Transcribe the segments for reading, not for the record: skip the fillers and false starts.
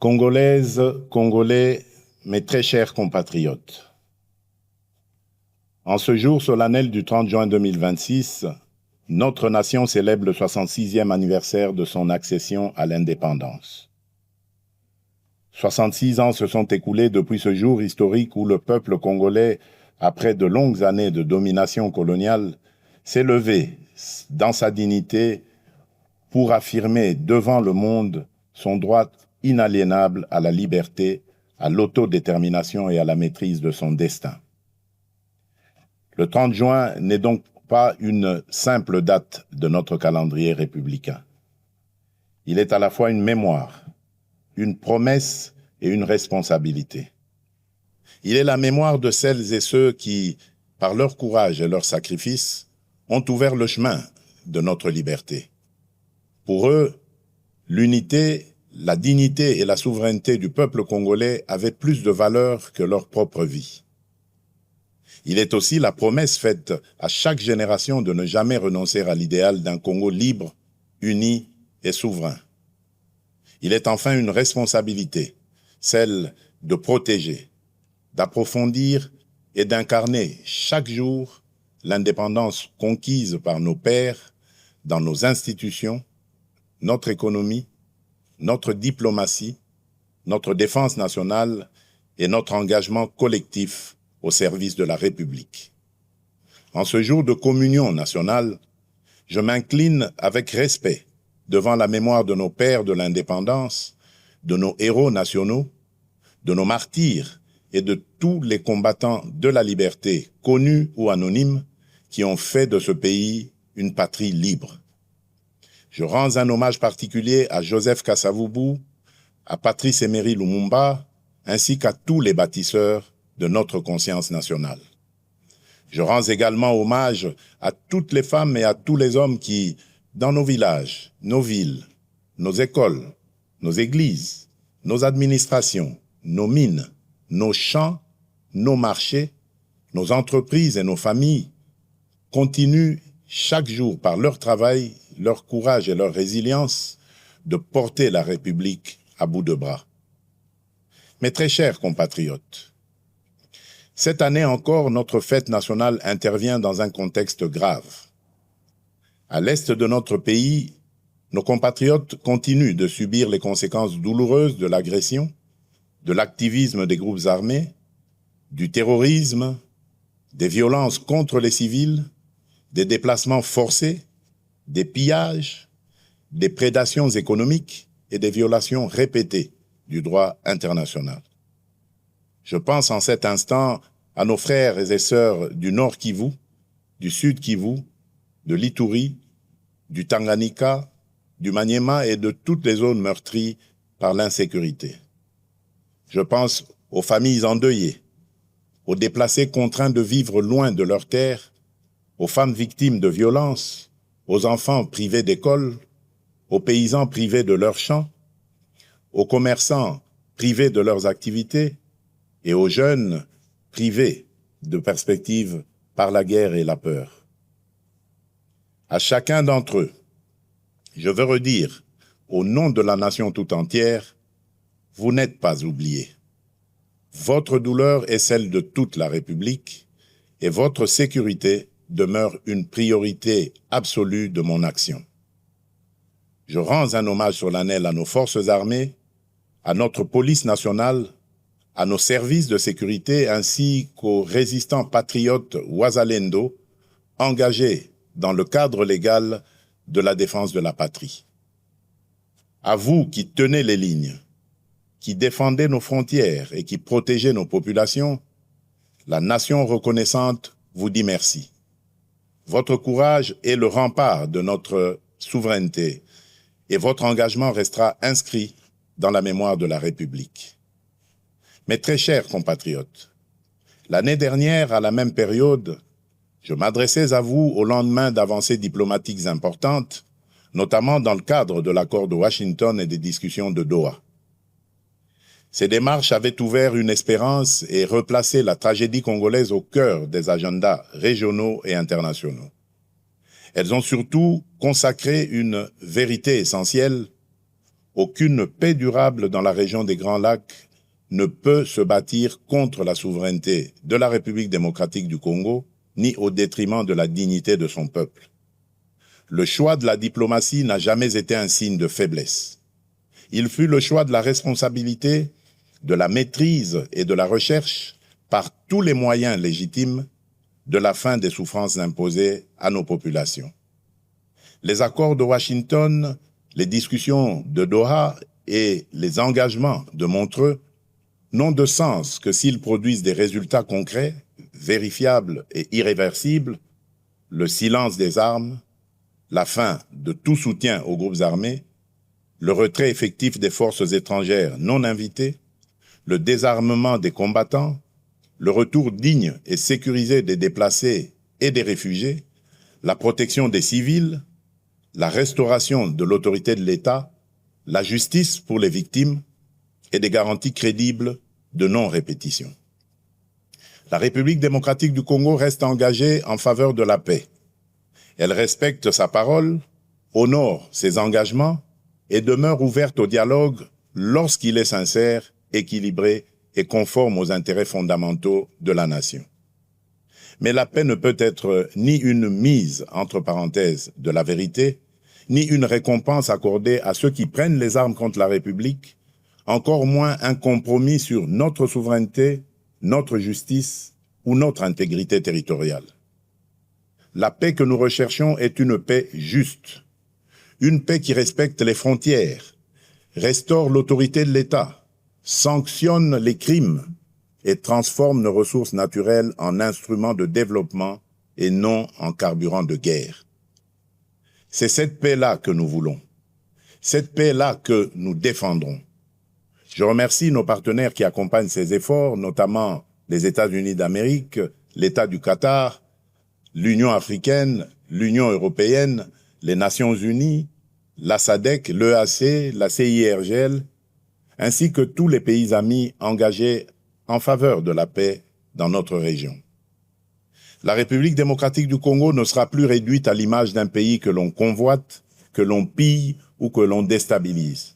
Congolaises, Congolais, mes très chers compatriotes. En ce jour solennel du 30 juin 2026, notre nation célèbre le 66e anniversaire de son accession à l'indépendance. 66 ans se sont écoulés depuis ce jour historique où le peuple congolais, après de longues années de domination coloniale, s'est levé dans sa dignité pour affirmer devant le monde son droit inaliénable à la liberté, à l'autodétermination et à la maîtrise de son destin. Le 30 juin n'est donc pas une simple date de notre calendrier républicain. Il est à la fois une mémoire, une promesse et une responsabilité. Il est la mémoire de celles et ceux qui, par leur courage et leur sacrifice, ont ouvert le chemin de notre liberté. Pour eux, l'unité, la dignité et la souveraineté du peuple congolais avaient plus de valeur que leur propre vie. Il est aussi la promesse faite à chaque génération de ne jamais renoncer à l'idéal d'un Congo libre, uni et souverain. Il est enfin une responsabilité, celle de protéger, d'approfondir et d'incarner chaque jour l'indépendance conquise par nos pères dans nos institutions, notre économie, notre diplomatie, notre défense nationale et notre engagement collectif au service de la République. En ce jour de communion nationale, je m'incline avec respect devant la mémoire de nos pères de l'indépendance, de nos héros nationaux, de nos martyrs et de tous les combattants de la liberté, connus ou anonymes, qui ont fait de ce pays une patrie libre. Je rends un hommage particulier à Joseph Kasavubu, à Patrice Emery Lumumba, ainsi qu'à tous les bâtisseurs de notre conscience nationale. Je rends également hommage à toutes les femmes et à tous les hommes qui, dans nos villages, nos villes, nos écoles, nos églises, nos administrations, nos mines, nos champs, nos marchés, nos entreprises et nos familles, continuent chaque jour par leur travail, leur courage et leur résilience de porter la République à bout de bras. Mes très chers compatriotes, cette année encore, notre fête nationale intervient dans un contexte grave. À l'est de notre pays, nos compatriotes continuent de subir les conséquences douloureuses de l'agression, de l'activisme des groupes armés, du terrorisme, des violences contre les civils, des déplacements forcés, des pillages, des prédations économiques et des violations répétées du droit international. Je pense en cet instant à nos frères et sœurs du Nord Kivu, du Sud Kivu, de l'Ituri, du Tanganyika, du Maniema et de toutes les zones meurtries par l'insécurité. Je pense aux familles endeuillées, aux déplacés contraints de vivre loin de leurs terres, aux femmes victimes de violences, aux enfants privés d'école, aux paysans privés de leurs champs, aux commerçants privés de leurs activités et aux jeunes privés de perspectives par la guerre et la peur. À chacun d'entre eux, je veux redire, au nom de la nation tout entière, vous n'êtes pas oubliés. Votre douleur est celle de toute la République et votre sécurité demeure une priorité absolue de mon action. Je rends un hommage solennel à nos forces armées, à notre police nationale, à nos services de sécurité ainsi qu'aux résistants patriotes Wazalendo engagés dans le cadre légal de la défense de la patrie. À vous qui tenez les lignes, qui défendez nos frontières et qui protégez nos populations, la nation reconnaissante vous dit merci. Votre courage est le rempart de notre souveraineté et votre engagement restera inscrit dans la mémoire de la République. Mes très chers compatriotes, l'année dernière, à la même période, je m'adressais à vous au lendemain d'avancées diplomatiques importantes, notamment dans le cadre de l'accord de Washington et des discussions de Doha. Ces démarches avaient ouvert une espérance et replacé la tragédie congolaise au cœur des agendas régionaux et internationaux. Elles ont surtout consacré une vérité essentielle Aucune paix durable dans la région des Grands Lacs ne peut se bâtir contre la souveraineté de la République démocratique du Congo, ni au détriment de la dignité de son peuple. Le choix de la diplomatie n'a jamais été un signe de faiblesse. Il fut le choix de la responsabilité, de la maîtrise et de la recherche, par tous les moyens légitimes, de la fin des souffrances imposées à nos populations. Les accords de Washington, les discussions de Doha et les engagements de Montreux n'ont de sens que s'ils produisent des résultats concrets, vérifiables et irréversibles, le silence des armes, la fin de tout soutien aux groupes armés, le retrait effectif des forces étrangères non invitées, le désarmement des combattants, le retour digne et sécurisé des déplacés et des réfugiés, la protection des civils, la restauration de l'autorité de l'État, la justice pour les victimes et des garanties crédibles de non-répétition. La République démocratique du Congo reste engagée en faveur de la paix. Elle respecte sa parole, honore ses engagements et demeure ouverte au dialogue lorsqu'il est sincère, équilibré et conforme aux intérêts fondamentaux de la nation. Mais la paix ne peut être ni une mise entre parenthèses de la vérité, ni une récompense accordée à ceux qui prennent les armes contre la République, encore moins un compromis sur notre souveraineté, notre justice ou notre intégrité territoriale. La paix que nous recherchons est une paix juste, une paix qui respecte les frontières, restaure l'autorité de l'État, sanctionne les crimes et transforme nos ressources naturelles en instruments de développement et non en carburant de guerre. C'est cette paix-là que nous voulons, cette paix-là que nous défendrons. Je remercie nos partenaires qui accompagnent ces efforts, notamment les États-Unis d'Amérique, l'État du Qatar, l'Union africaine, l'Union européenne, les Nations unies, la SADC, l'EAC, la CIRGL, ainsi que tous les pays amis engagés en faveur de la paix dans notre région. La République démocratique du Congo ne sera plus réduite à l'image d'un pays que l'on convoite, que l'on pille ou que l'on déstabilise.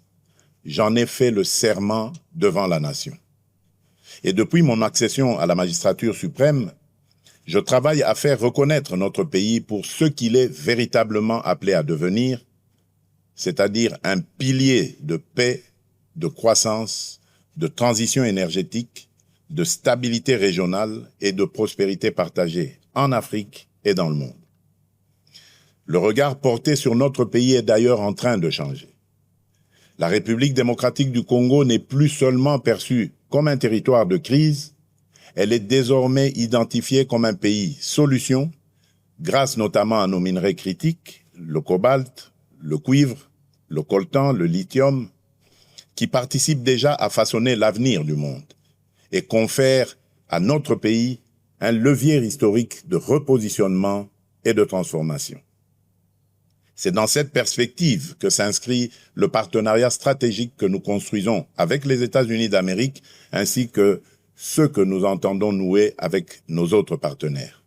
J'en ai fait le serment devant la nation. Et depuis mon accession à la magistrature suprême, je travaille à faire reconnaître notre pays pour ce qu'il est véritablement appelé à devenir, c'est-à-dire un pilier de paix, de croissance, de transition énergétique, de stabilité régionale et de prospérité partagée en Afrique et dans le monde. Le regard porté sur notre pays est d'ailleurs en train de changer. La République démocratique du Congo n'est plus seulement perçue comme un territoire de crise, elle est désormais identifiée comme un pays solution, grâce notamment à nos minerais critiques, le cobalt, le cuivre, le coltan, le lithium, qui participent déjà à façonner l'avenir du monde et confèrent à notre pays un levier historique de repositionnement et de transformation. C'est dans cette perspective que s'inscrit le partenariat stratégique que nous construisons avec les États-Unis d'Amérique ainsi que ceux que nous entendons nouer avec nos autres partenaires.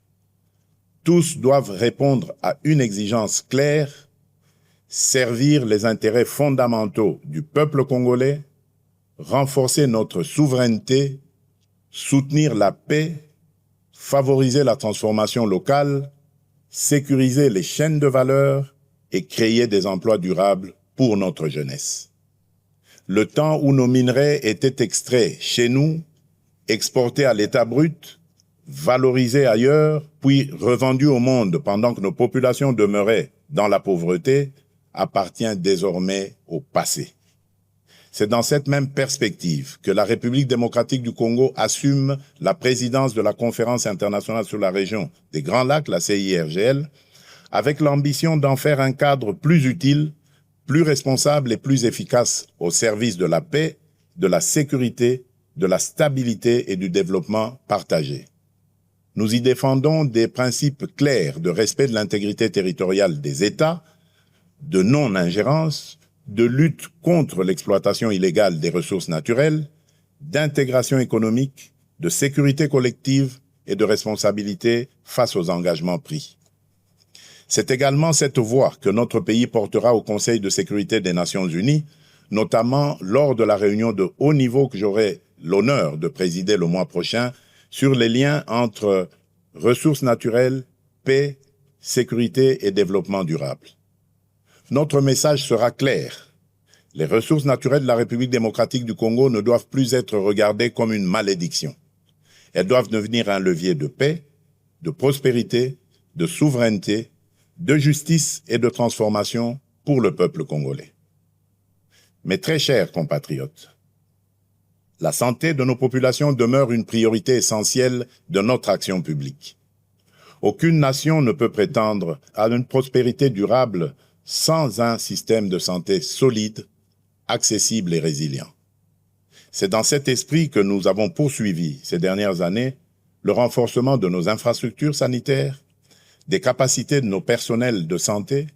Tous doivent répondre à une exigence claire, servir les intérêts fondamentaux du peuple congolais, renforcer notre souveraineté, soutenir la paix, favoriser la transformation locale, sécuriser les chaînes de valeur et créer des emplois durables pour notre jeunesse. Le temps où nos minerais étaient extraits chez nous, exportés à l'état brut, valorisés ailleurs, puis revendus au monde pendant que nos populations demeuraient dans la pauvreté, appartient désormais au passé. C'est dans cette même perspective que la République démocratique du Congo assume la présidence de la Conférence internationale sur la région des Grands Lacs, la CIRGL, avec l'ambition d'en faire un cadre plus utile, plus responsable et plus efficace au service de la paix, de la sécurité, de la stabilité et du développement partagé. Nous y défendons des principes clairs de respect de l'intégrité territoriale des États, de non-ingérence, de lutte contre l'exploitation illégale des ressources naturelles, d'intégration économique, de sécurité collective et de responsabilité face aux engagements pris. C'est également cette voix que notre pays portera au Conseil de sécurité des Nations Unies notamment lors de la réunion de haut niveau que j'aurai l'honneur de présider le mois prochain sur les liens entre ressources naturelles, paix, sécurité et développement durable. Notre message sera clair. Les ressources naturelles de la République démocratique du Congo ne doivent plus être regardées comme une malédiction. Elles doivent devenir un levier de paix, de prospérité, de souveraineté, de justice et de transformation pour le peuple congolais. Mes très chers compatriotes, la santé de nos populations demeure une priorité essentielle de notre action publique. Aucune nation ne peut prétendre à une prospérité durable sans un système de santé solide, accessible et résilient. C'est dans cet esprit que nous avons poursuivi ces dernières années le renforcement de nos infrastructures sanitaires, des capacités de nos personnels de santé,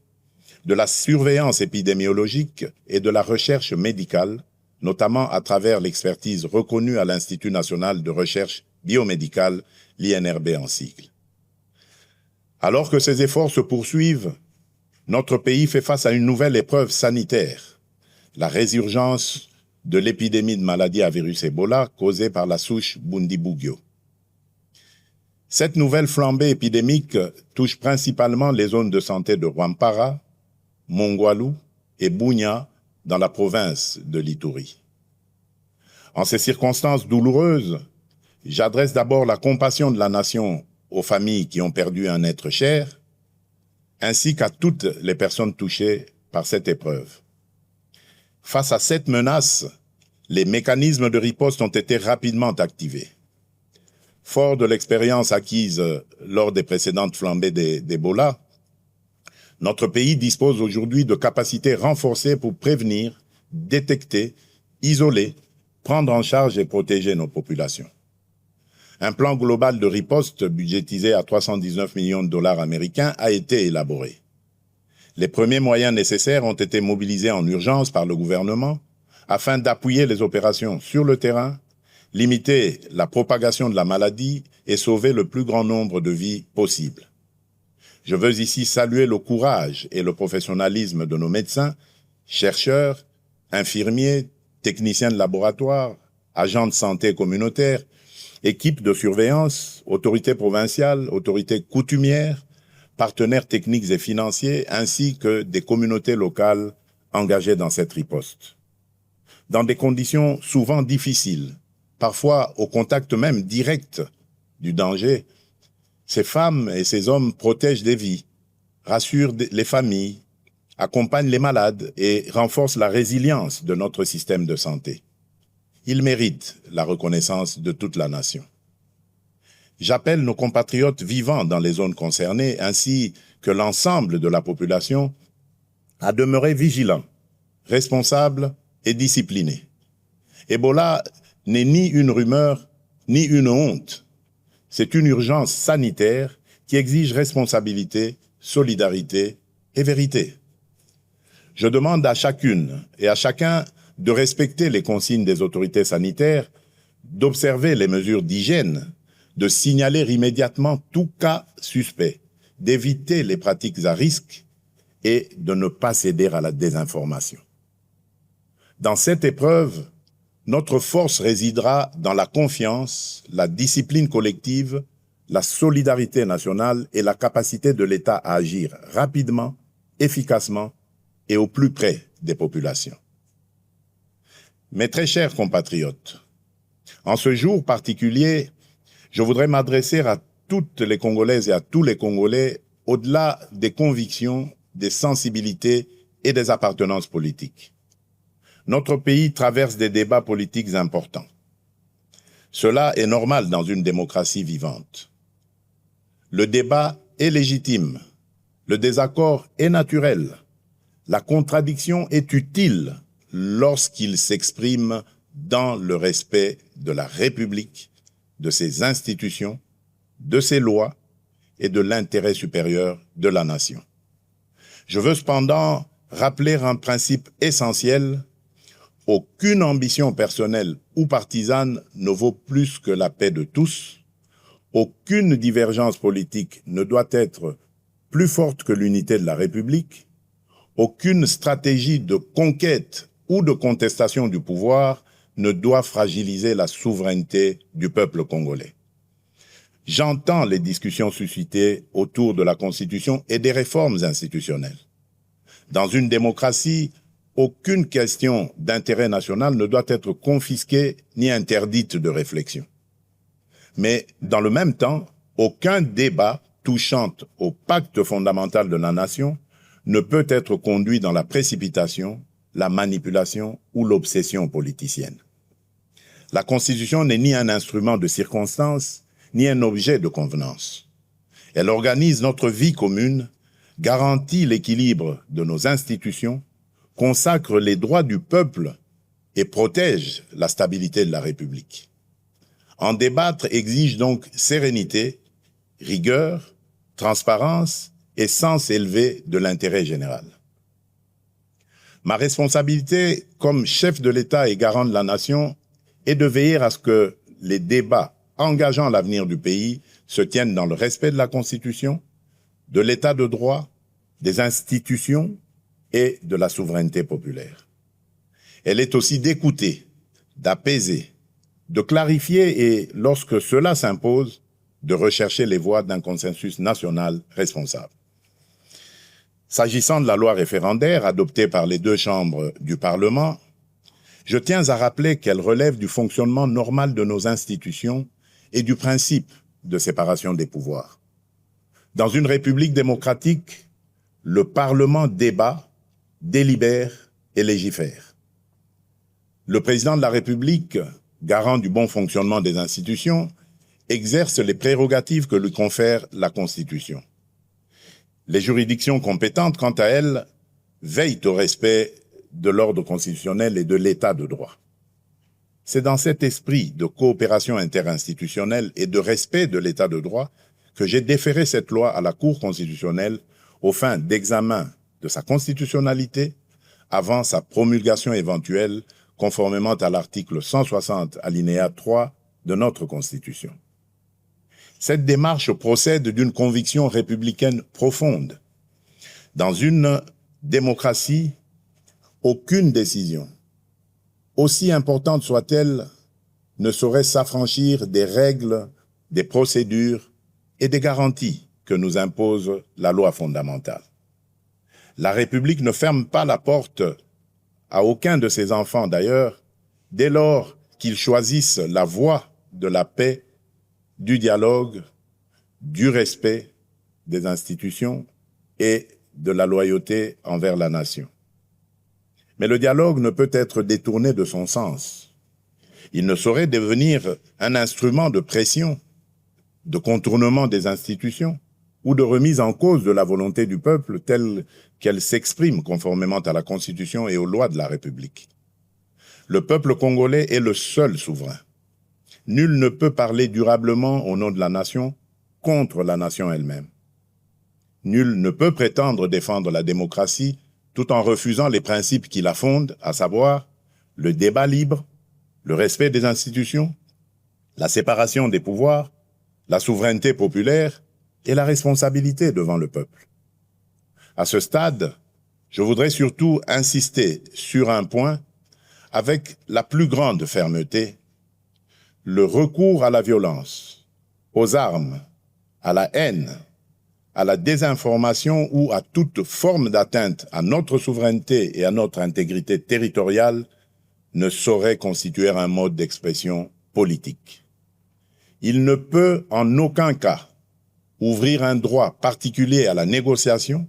de la surveillance épidémiologique et de la recherche médicale, notamment à travers l'expertise reconnue à l'Institut national de recherche biomédicale, l'INRB en sigle. Alors que ces efforts se poursuivent, notre pays fait face à une nouvelle épreuve sanitaire, la résurgence de l'épidémie de maladie à virus Ebola causée par la souche Bundibugyo. Cette nouvelle flambée épidémique touche principalement les zones de santé de Rwampara, Mongwalu et Bunia dans la province de l'Ituri. En ces circonstances douloureuses, j'adresse d'abord la compassion de la nation aux familles qui ont perdu un être cher, ainsi qu'à toutes les personnes touchées par cette épreuve. Face à cette menace, les mécanismes de riposte ont été rapidement activés. Fort de l'expérience acquise lors des précédentes flambées d'Ebola, notre pays dispose aujourd'hui de capacités renforcées pour prévenir, détecter, isoler, prendre en charge et protéger nos populations. Un plan global de riposte budgétisé à 319 millions de dollars américains a été élaboré. Les premiers moyens nécessaires ont été mobilisés en urgence par le gouvernement afin d'appuyer les opérations sur le terrain, limiter la propagation de la maladie et sauver le plus grand nombre de vies possible. Je veux ici saluer le courage et le professionnalisme de nos médecins, chercheurs, infirmiers, techniciens de laboratoire, agents de santé communautaires, équipes de surveillance, autorités provinciales, autorités coutumières, partenaires techniques et financiers, ainsi que des communautés locales engagées dans cette riposte. Dans des conditions souvent difficiles, parfois au contact même direct du danger, ces femmes et ces hommes protègent des vies, rassurent les familles, accompagnent les malades et renforcent la résilience de notre système de santé. Ils méritent la reconnaissance de toute la nation. J'appelle nos compatriotes vivant dans les zones concernées, ainsi que l'ensemble de la population, à demeurer vigilants, responsables et disciplinés. Ebola n'est ni une rumeur, ni une honte. C'est une urgence sanitaire qui exige responsabilité, solidarité et vérité. Je demande à chacune et à chacun de respecter les consignes des autorités sanitaires, d'observer les mesures d'hygiène, de signaler immédiatement tout cas suspect, d'éviter les pratiques à risque et de ne pas céder à la désinformation. Dans cette épreuve, notre force résidera dans la confiance, la discipline collective, la solidarité nationale et la capacité de l'État à agir rapidement, efficacement et au plus près des populations. Mes très chers compatriotes, en ce jour particulier, je voudrais m'adresser à toutes les Congolaises et à tous les Congolais au-delà des convictions, des sensibilités et des appartenances politiques. Notre pays traverse des débats politiques importants. Cela est normal dans une démocratie vivante. Le débat est légitime, le désaccord est naturel, la contradiction est utile lorsqu'il s'exprime dans le respect de la République, de ses institutions, de ses lois et de l'intérêt supérieur de la nation. Je veux cependant rappeler un principe essentiel: aucune ambition personnelle ou partisane ne vaut plus que la paix de tous. Aucune divergence politique ne doit être plus forte que l'unité de la République. Aucune stratégie de conquête ou de contestation du pouvoir ne doit fragiliser la souveraineté du peuple congolais. J'entends les discussions suscitées autour de la Constitution et des réformes institutionnelles. Dans une démocratie, aucune question d'intérêt national ne doit être confisquée ni interdite de réflexion. Mais dans le même temps, aucun débat touchant au pacte fondamental de la nation ne peut être conduit dans la précipitation, la manipulation ou l'obsession politicienne. La Constitution n'est ni un instrument de circonstance, ni un objet de convenance. Elle organise notre vie commune, garantit l'équilibre de nos institutions, consacre les droits du peuple et protège la stabilité de la République. En débattre exige donc sérénité, rigueur, transparence et sens élevé de l'intérêt général. Ma responsabilité comme chef de l'État et garant de la nation est de veiller à ce que les débats engageant l'avenir du pays se tiennent dans le respect de la Constitution, de l'État de droit, des institutions et de la souveraineté populaire. Elle est aussi d'écouter, d'apaiser, de clarifier et, lorsque cela s'impose, de rechercher les voies d'un consensus national responsable. S'agissant de la loi référendaire adoptée par les deux chambres du Parlement, je tiens à rappeler qu'elle relève du fonctionnement normal de nos institutions et du principe de séparation des pouvoirs. Dans une république démocratique, le Parlement débat, délibère et légifère. Le président de la République, garant du bon fonctionnement des institutions, exerce les prérogatives que lui confère la Constitution. Les juridictions compétentes, quant à elles, veillent au respect de l'ordre constitutionnel et de l'état de droit. C'est dans cet esprit de coopération interinstitutionnelle et de respect de l'état de droit que j'ai déféré cette loi à la Cour constitutionnelle aux fins d'examen de sa constitutionnalité avant sa promulgation éventuelle conformément à l'article 160 alinéa 3 de notre Constitution. Cette démarche procède d'une conviction républicaine profonde. Dans une démocratie, aucune décision, aussi importante soit-elle, ne saurait s'affranchir des règles, des procédures et des garanties que nous impose la loi fondamentale. La République ne ferme pas la porte à aucun de ses enfants d'ailleurs, dès lors qu'ils choisissent la voie de la paix, du dialogue, du respect des institutions et de la loyauté envers la nation. Mais le dialogue ne peut être détourné de son sens. Il ne saurait devenir un instrument de pression, de contournement des institutions ou de remise en cause de la volonté du peuple telle qu'elle s'exprime conformément à la Constitution et aux lois de la République. Le peuple congolais est le seul souverain. Nul ne peut parler durablement au nom de la nation contre la nation elle-même. Nul ne peut prétendre défendre la démocratie tout en refusant les principes qui la fondent, à savoir le débat libre, le respect des institutions, la séparation des pouvoirs, la souveraineté populaire et la responsabilité devant le peuple. À ce stade, je voudrais surtout insister sur un point avec la plus grande fermeté: le recours à la violence, aux armes, à la haine, à la désinformation ou à toute forme d'atteinte à notre souveraineté et à notre intégrité territoriale ne saurait constituer un mode d'expression politique. Il ne peut en aucun cas ouvrir un droit particulier à la négociation,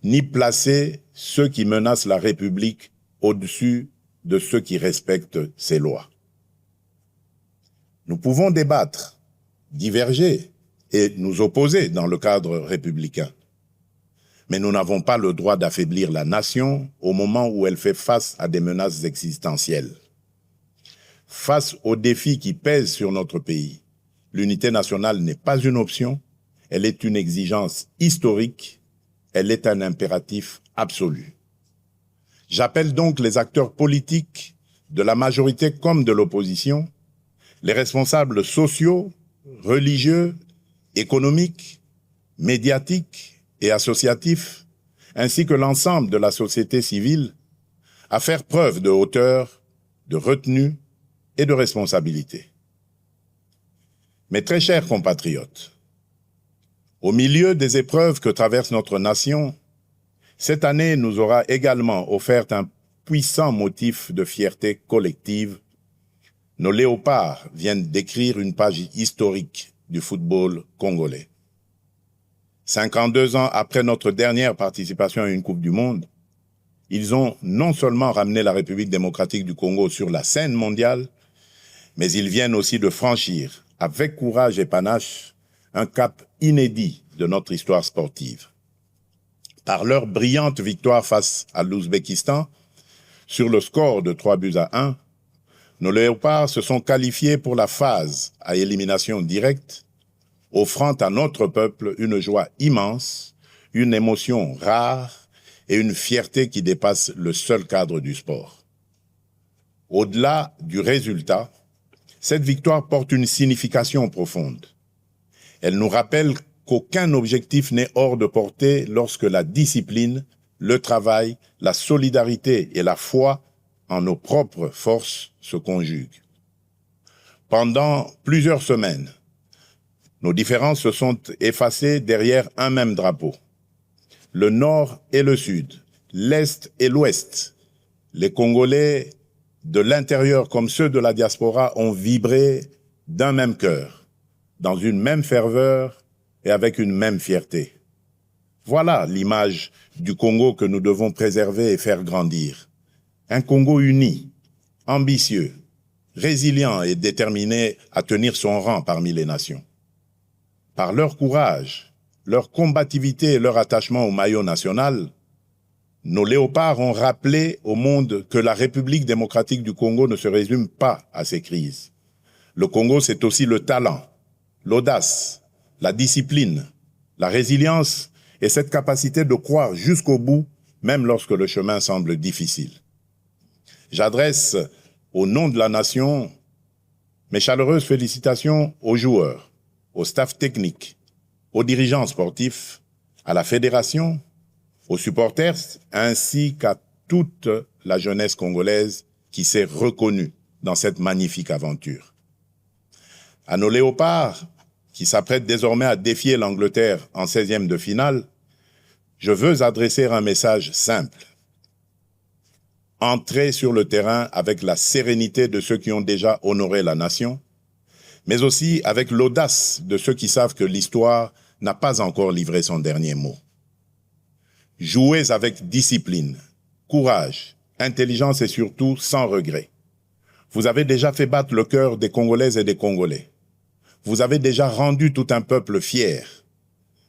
ni placer ceux qui menacent la République au-dessus de ceux qui respectent ses lois. Nous pouvons débattre, diverger et nous opposer dans le cadre républicain. Mais nous n'avons pas le droit d'affaiblir la nation au moment où elle fait face à des menaces existentielles. Face aux défis qui pèsent sur notre pays, l'unité nationale n'est pas une option, elle est une exigence historique, elle est un impératif absolu. J'appelle donc les acteurs politiques, de la majorité comme de l'opposition, les responsables sociaux, religieux, économiques, médiatiques et associatifs, ainsi que l'ensemble de la société civile, à faire preuve de hauteur, de retenue et de responsabilité. Mes très chers compatriotes, au milieu des épreuves que traverse notre nation, cette année nous aura également offert un puissant motif de fierté collective. Nos léopards viennent d'écrire une page historique du football congolais. 52 ans après notre dernière participation à une Coupe du Monde, ils ont non seulement ramené la République démocratique du Congo sur la scène mondiale, mais ils viennent aussi de franchir, avec courage et panache, un cap inédit de notre histoire sportive. Par leur brillante victoire face à l'Ouzbékistan, sur le score de 3-1, nos léopards se sont qualifiés pour la phase à élimination directe, offrant à notre peuple une joie immense, une émotion rare et une fierté qui dépasse le seul cadre du sport. Au-delà du résultat, cette victoire porte une signification profonde. Elle nous rappelle qu'aucun objectif n'est hors de portée lorsque la discipline, le travail, la solidarité et la foi en nos propres forces se conjuguent. Pendant plusieurs semaines, nos différences se sont effacées derrière un même drapeau. Le Nord et le Sud, l'Est et l'Ouest, les Congolais de l'intérieur comme ceux de la diaspora ont vibré d'un même cœur, dans une même ferveur et avec une même fierté. Voilà l'image du Congo que nous devons préserver et faire grandir. Un Congo uni, ambitieux, résilient et déterminé à tenir son rang parmi les nations. Par leur courage, leur combativité et leur attachement au maillot national, nos léopards ont rappelé au monde que la République démocratique du Congo ne se résume pas à ses crises. Le Congo, c'est aussi le talent, l'audace, la discipline, la résilience et cette capacité de croire jusqu'au bout, même lorsque le chemin semble difficile. J'adresse, au nom de la nation, mes chaleureuses félicitations aux joueurs, au staff technique, aux dirigeants sportifs, à la fédération, aux supporters, ainsi qu'à toute la jeunesse congolaise qui s'est reconnue dans cette magnifique aventure. À nos léopards, qui s'apprêtent désormais à défier l'Angleterre en 16e de finale, je veux adresser un message simple. Entrez sur le terrain avec la sérénité de ceux qui ont déjà honoré la nation, mais aussi avec l'audace de ceux qui savent que l'histoire n'a pas encore livré son dernier mot. Jouez avec discipline, courage, intelligence et surtout sans regret. Vous avez déjà fait battre le cœur des Congolaises et des Congolais. Vous avez déjà rendu tout un peuple fier.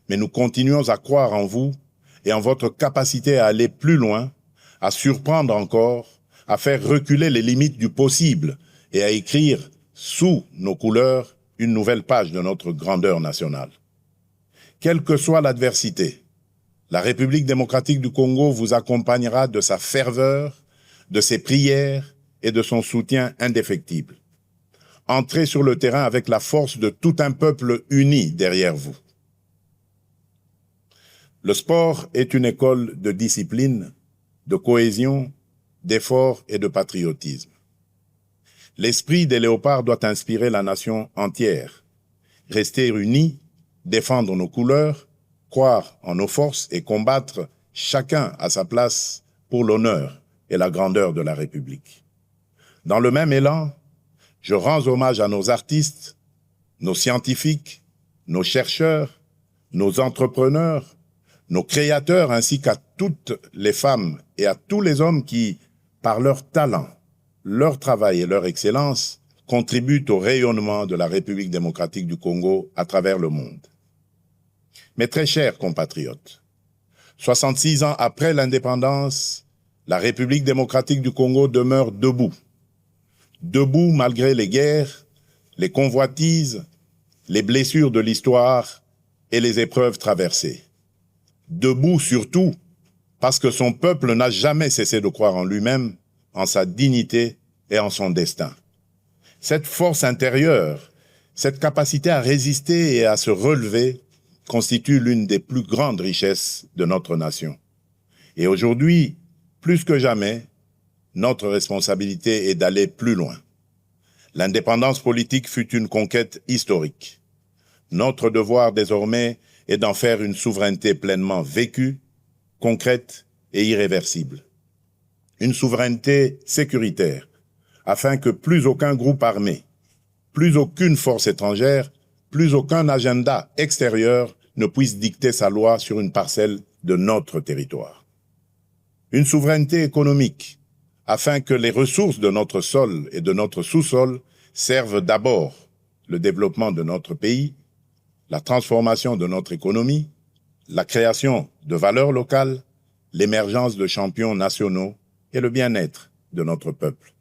Mais nous continuons à croire en vous et en votre capacité à aller plus loin, à surprendre encore, à faire reculer les limites du possible et à écrire sous nos couleurs une nouvelle page de notre grandeur nationale. Quelle que soit l'adversité, la République démocratique du Congo vous accompagnera de sa ferveur, de ses prières et de son soutien indéfectible. Entrez sur le terrain avec la force de tout un peuple uni derrière vous. Le sport est une école de discipline, de cohésion, d'effort et de patriotisme. L'esprit des léopards doit inspirer la nation entière. Rester unis, défendre nos couleurs, croire en nos forces et combattre chacun à sa place pour l'honneur et la grandeur de la République. Dans le même élan, je rends hommage à nos artistes, nos scientifiques, nos chercheurs, nos entrepreneurs, nos créateurs ainsi qu'à toutes les femmes et à tous les hommes qui, par leur talent, leur travail et leur excellence, contribuent au rayonnement de la République démocratique du Congo à travers le monde. Mes très chers compatriotes, 66 ans après l'indépendance, la République démocratique du Congo demeure debout. Debout malgré les guerres, les convoitises, les blessures de l'histoire et les épreuves traversées. Debout surtout parce que son peuple n'a jamais cessé de croire en lui-même, en sa dignité et en son destin. Cette force intérieure, cette capacité à résister et à se relever constitue l'une des plus grandes richesses de notre nation. Et aujourd'hui, plus que jamais, notre responsabilité est d'aller plus loin. L'indépendance politique fut une conquête historique. Notre devoir désormais est d'en faire une souveraineté pleinement vécue, concrète et irréversible. Une souveraineté sécuritaire, afin que plus aucun groupe armé, plus aucune force étrangère, plus aucun agenda extérieur ne puisse dicter sa loi sur une parcelle de notre territoire. Une souveraineté économique, afin que les ressources de notre sol et de notre sous-sol servent d'abord le développement de notre pays, la transformation de notre économie, la création de valeurs locales, l'émergence de champions nationaux et le bien-être de notre peuple.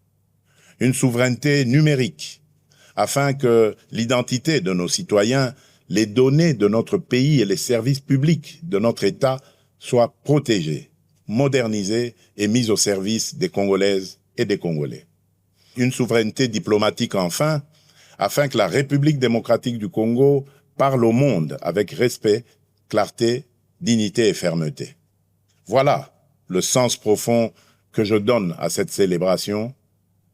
Une souveraineté numérique, afin que l'identité de nos citoyens, les données de notre pays et les services publics de notre État soient protégés, modernisés et mis au service des Congolaises et des Congolais. Une souveraineté diplomatique enfin, afin que la République démocratique du Congo parle au monde avec respect, clarté, dignité et fermeté. Voilà le sens profond que je donne à cette célébration,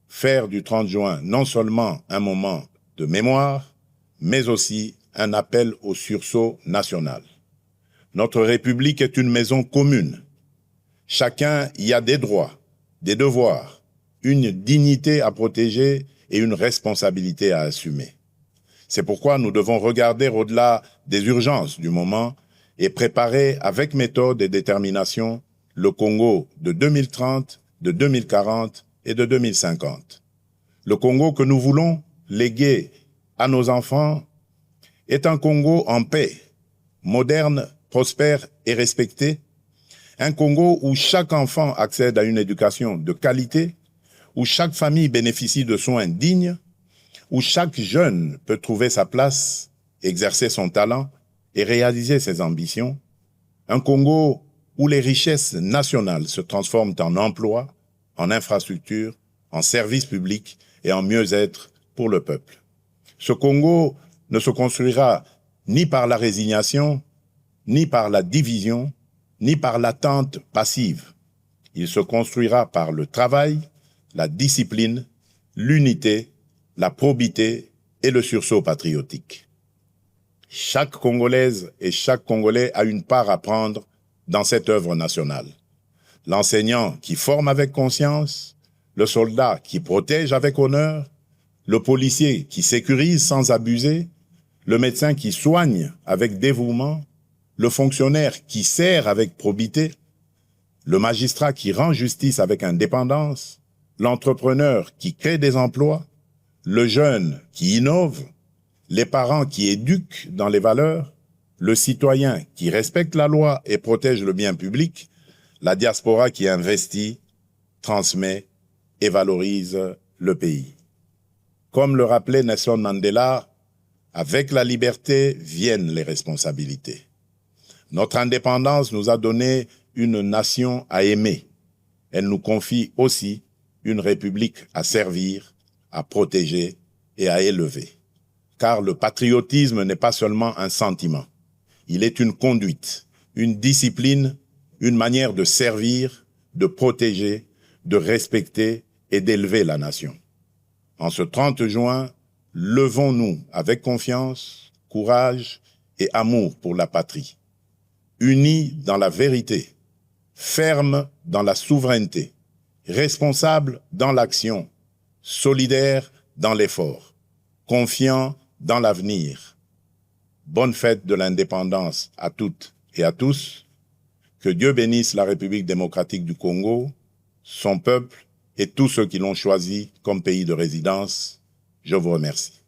faire du 30 juin non seulement un moment de mémoire, mais aussi un appel au sursaut national. Notre République est une maison commune. Chacun y a des droits, des devoirs, une dignité à protéger et une responsabilité à assumer. C'est pourquoi nous devons regarder au-delà des urgences du moment et préparer avec méthode et détermination le Congo de 2030, de 2040 et de 2050. Le Congo que nous voulons léguer à nos enfants est un Congo en paix, moderne, prospère et respecté, un Congo où chaque enfant accède à une éducation de qualité, où chaque famille bénéficie de soins dignes, où chaque jeune peut trouver sa place, exercer son talent et réaliser ses ambitions, un Congo où les richesses nationales se transforment en emplois, en infrastructures, en services publics et en mieux-être pour le peuple. Ce Congo ne se construira ni par la résignation, ni par la division, ni par l'attente passive. Il se construira par le travail, la discipline, l'unité, la probité et le sursaut patriotique. Chaque Congolaise et chaque Congolais a une part à prendre dans cette œuvre nationale. L'enseignant qui forme avec conscience, le soldat qui protège avec honneur, le policier qui sécurise sans abuser, le médecin qui soigne avec dévouement, le fonctionnaire qui sert avec probité, le magistrat qui rend justice avec indépendance, l'entrepreneur qui crée des emplois, le jeune qui innove, les parents qui éduquent dans les valeurs, le citoyen qui respecte la loi et protège le bien public, la diaspora qui investit, transmet et valorise le pays. Comme le rappelait Nelson Mandela, avec la liberté viennent les responsabilités. Notre indépendance nous a donné une nation à aimer. Elle nous confie aussi une république à servir, à protéger et à élever. Car le patriotisme n'est pas seulement un sentiment. Il est une conduite, une discipline, une manière de servir, de protéger, de respecter et d'élever la nation. En ce 30 juin, levons-nous avec confiance, courage et amour pour la patrie. Unis dans la vérité, fermes dans la souveraineté, responsables dans l'action, solidaires dans l'effort, confiants dans l'avenir. Bonne fête de l'indépendance à toutes et à tous. Que Dieu bénisse la République démocratique du Congo, son peuple et tous ceux qui l'ont choisi comme pays de résidence. Je vous remercie.